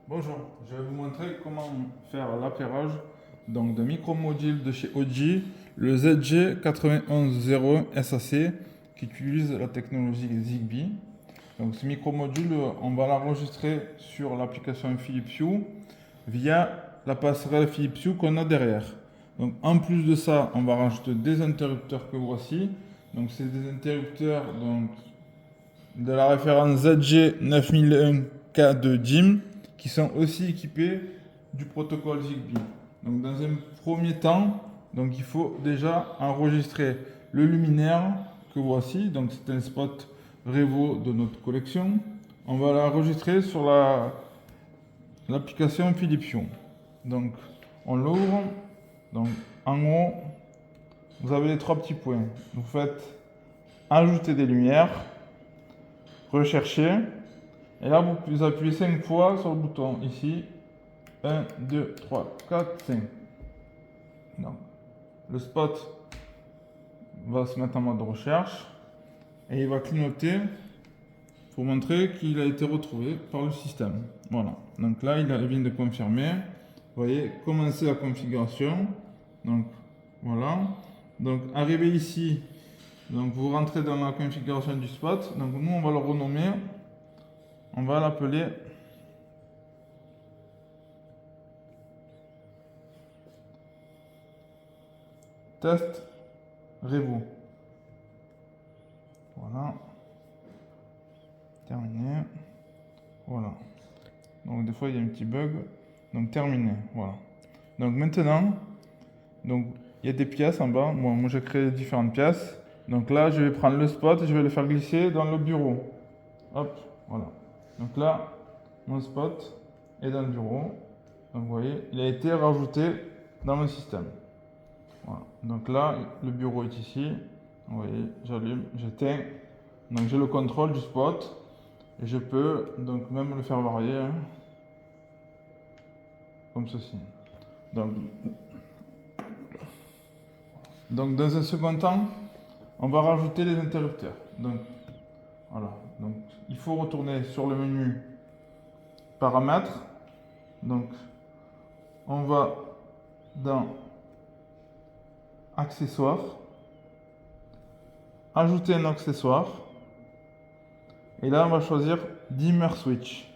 Bonjour, je vais vous montrer comment faire l'appairage d'un micro-module de chez OG, le ZG9101 SAC, qui utilise la technologie Zigbee. Donc ce micro-module, on va l'enregistrer sur l'application Philips Hue via la passerelle Philips Hue qu'on a derrière. Donc en plus de ça, on va rajouter des interrupteurs que voici. Donc c'est des interrupteurs de la référence ZG9001K de Jim qui sont aussi équipés du protocole Zigbee. Donc dans un premier temps, donc il faut déjà enregistrer le luminaire que voici. Donc c'est un spot Revo de notre collection. On va l'enregistrer sur l'application Philips Hue. Donc on l'ouvre. Donc en haut, vous avez les trois petits points. Vous faites ajouter des lumières, rechercher. Et là, vous appuyez 5 fois sur le bouton ici. 1, 2, 3, 4, 5. Donc, le spot va se mettre en mode recherche et il va clignoter pour montrer qu'il a été retrouvé par le système. Voilà. Donc là, il vient de confirmer. Vous voyez, commencer la configuration. Donc, voilà. Donc, arrivé ici, donc vous rentrez dans la configuration du spot. Donc, nous, on va le renommer. On va l'appeler test Revo. Voilà. Terminé. Voilà. Donc des fois il y a un petit bug. Donc terminé. Voilà. Donc maintenant, donc il y a des pièces en bas. Moi j'ai créé différentes pièces. Donc là je vais prendre le spot et je vais le faire glisser dans le bureau. Hop, voilà. Donc là, mon spot est dans le bureau. Donc vous voyez, il a été rajouté dans mon système. Voilà. Donc là, le bureau est ici. Vous voyez, j'allume, j'éteins. Donc j'ai le contrôle du spot. Et je peux donc même le faire varier, hein, comme ceci. Donc, dans un second temps, on va rajouter les interrupteurs. Donc voilà. Donc il faut retourner sur le menu paramètres. Donc on va dans accessoires, ajouter un accessoire. Et là on va choisir dimmer switch.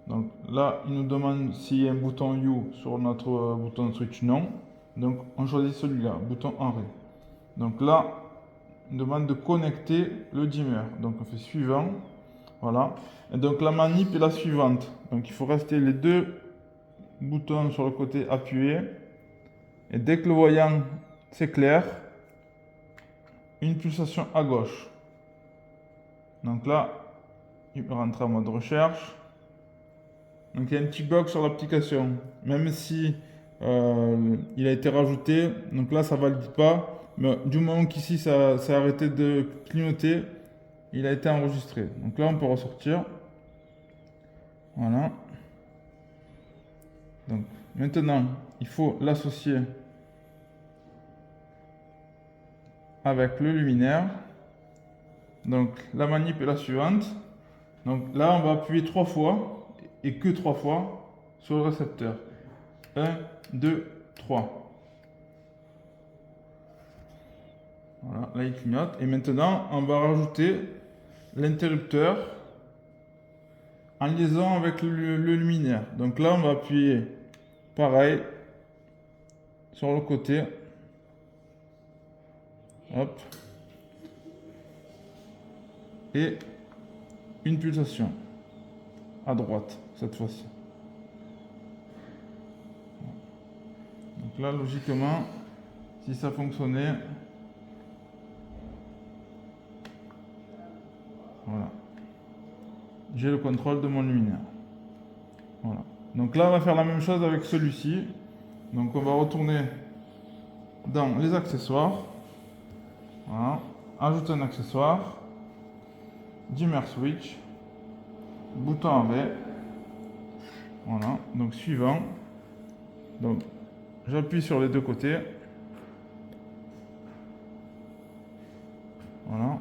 Donc là il nous demande s'il y a un bouton U sur notre bouton switch non. Donc on choisit celui-là, bouton enré. Donc là, on demande de connecter le dimmer. Donc on fait suivant. Voilà. Et donc la manip est la suivante. Donc il faut rester les deux boutons sur le côté appuyés. Et dès que le voyant s'éclaire, une pulsation à gauche. Donc là, il rentre en mode recherche. Donc il y a un petit bug sur l'application. Même si il a été rajouté, donc là ça ne valide pas. Mais du moment qu'ici ça s'est arrêté de clignoter, il a été enregistré. Donc là, on peut ressortir. Voilà. Donc maintenant, il faut l'associer avec le luminaire. Donc la manip est la suivante. Donc là, on va appuyer 3 fois et que 3 fois sur le récepteur. 1, 2, 3. Voilà, là il clignote. Et maintenant, on va rajouter l'interrupteur en liaison avec le luminaire. Donc là, on va appuyer pareil sur le côté. Hop. Et une pulsation à droite cette fois-ci. Donc là, logiquement, si ça fonctionnait, voilà, j'ai le contrôle de mon luminaire. Voilà. Donc là, on va faire la même chose avec celui-ci. Donc on va retourner dans les accessoires. Voilà. Ajouter un accessoire. Dimmer switch. Bouton arrêt. Voilà. Donc suivant. Donc j'appuie sur les deux côtés. Voilà.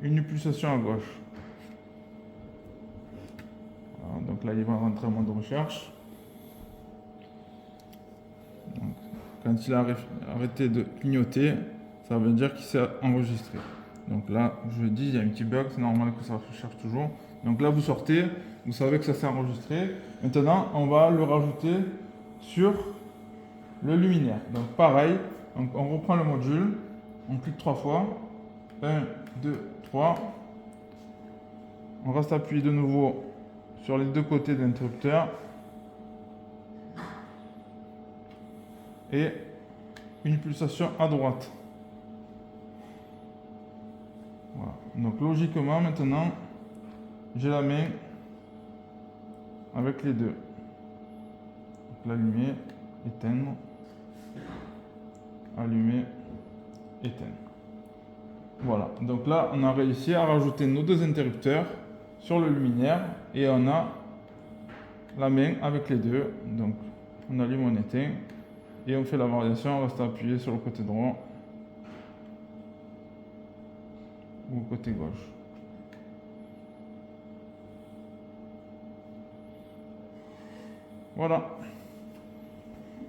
Une pulsation à gauche. Voilà. Donc là, il va rentrer en mode recherche. Donc, quand il a arrêté de clignoter, ça veut dire qu'il s'est enregistré. Donc là, je dis, il y a un petit bug, c'est normal que ça recherche toujours. Donc là, vous sortez, vous savez que ça s'est enregistré. Maintenant, on va le rajouter sur le luminaire. Donc pareil, donc on reprend le module, on clique 3 fois. 1, 2, 3. On reste appuyé de nouveau sur les deux côtés de l'interrupteur. Et une pulsation à droite. Voilà. Donc logiquement maintenant, j'ai la main avec les deux. Donc, l'allumer, éteindre, allumer, éteindre. Voilà, donc là on a réussi à rajouter nos deux interrupteurs sur le luminaire et on a la main avec les deux. Donc on allume, on éteint et on fait la variation, on reste appuyé sur le côté droit ou le côté gauche. Voilà.